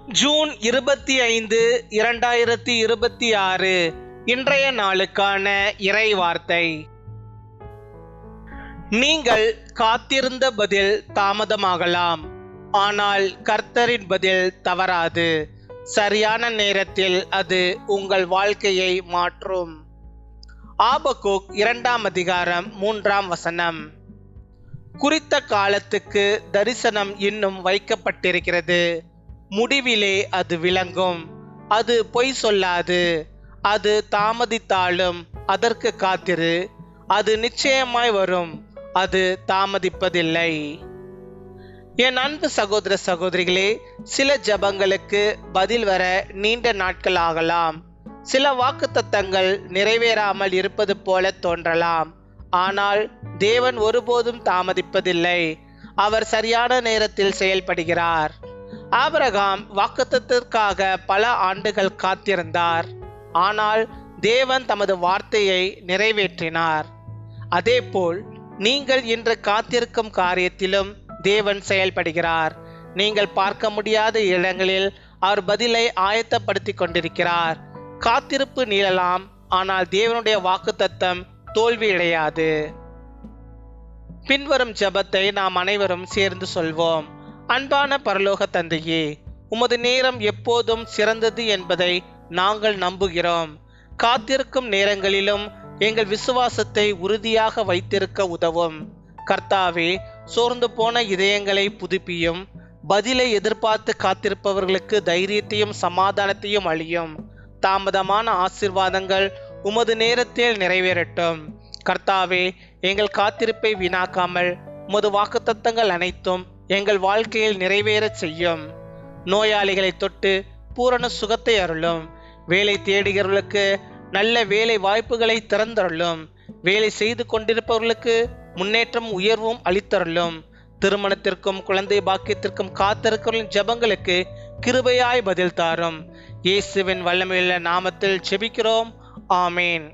June 25, 2026 இன்றைய நாளுக்கான இறை வார்த்தை. நீங்கள் காத்திருந்த பதில் தாமதமாகலாம், ஆனால் கர்த்தரின் பதில் தவறாது. சரியான நேரத்தில் அது உங்கள் வாழ்க்கையை மாற்றும். ஆபக்கூக் 2 அதிகாரம் 3 குறித்த காலத்துக்கு தரிசனம் இன்னும் வைக்கப்பட்டிருக்கிறது. முடிவிலே அது விளங்கும். அது பொய் சொல்லாது. அது தாமதித்தாலும் அதற்கு காத்திரு. அது நிச்சயமாய் வரும். அது தாமதிப்பதில்லை. என் அன்பு சகோதர சகோதரிகளே, சில ஜெபங்களுக்கு பதில் வர நீண்ட நாட்கள் ஆகலாம். சில வாக்குத்தத்தங்கள் நிறைவேறாமல் இருப்பது போல தோன்றலாம். ஆனால் தேவன் ஒருபோதும் தாமதிப்பதில்லை. அவர் சரியான நேரத்தில் செயல்படுகிறார். ஆபிரகாம் வாக்குத்தத்திற்காக பல ஆண்டுகள் காத்திருந்தார். ஆனால் தேவன் தமது வார்த்தையை நிறைவேற்றினார். அதேபோல் நீங்கள் இன்று காத்திருக்கும் காரியத்திலும் தேவன் செயல்படுகிறார். நீங்கள் பார்க்க முடியாத இடங்களில் அவர் பதிலை ஆயத்தப்படுத்தி கொண்டிருக்கிறார். காத்திருப்பு நீளலாம், ஆனால் தேவனுடைய வாக்குத்தத்தம் தோல்வியடையாது. பின்வரும் ஜெபத்தை நாம் அனைவரும் சேர்ந்து சொல்வோம். அன்பான பரலோக தந்தையே, உமது நேரம் எப்போதும் சிறந்தது என்பதை நாங்கள் நம்புகிறோம். காத்திருக்கும் நேரங்களிலும் எங்கள் விசுவாசத்தை உறுதியாக வைத்திருக்க உதவும். கர்த்தாவே, சோர்ந்து போன இதயங்களை புதுப்பியும். பதிலை எதிர்பார்த்து காத்திருப்பவர்களுக்கு தைரியத்தையும் சமாதானத்தையும் அளியும். தாமதமான ஆசீர்வாதங்கள் உமது நேரத்தில் நிறைவேறட்டும். கர்த்தாவே, எங்கள் காத்திருப்பை வீணாக்காமல் உமது வாக்குத்தத்தங்கள் அனைத்தும் எங்கள் வாழ்க்கையில் நிறைவேறச் செய்யும். நோயாளிகளை தொட்டு பூரண சுகத்தை அருளும். வேலை தேடுகிறவர்களுக்கு நல்ல வேலை வாய்ப்புகளை திறந்தருளும். வேலை செய்து கொண்டிருப்பவர்களுக்கு முன்னேற்றம் உயர்வும் அளித்தருளும். திருமணத்திற்கும் குழந்தை பாக்கியத்திற்கும் காத்திருக்கிறவர்களின் ஜெபங்களுக்கு கிருபையாய் பதில் தாரும். இயேசுவின் வல்லமையுள்ள நாமத்தில் ஜெபிக்கிறோம். ஆமேன்.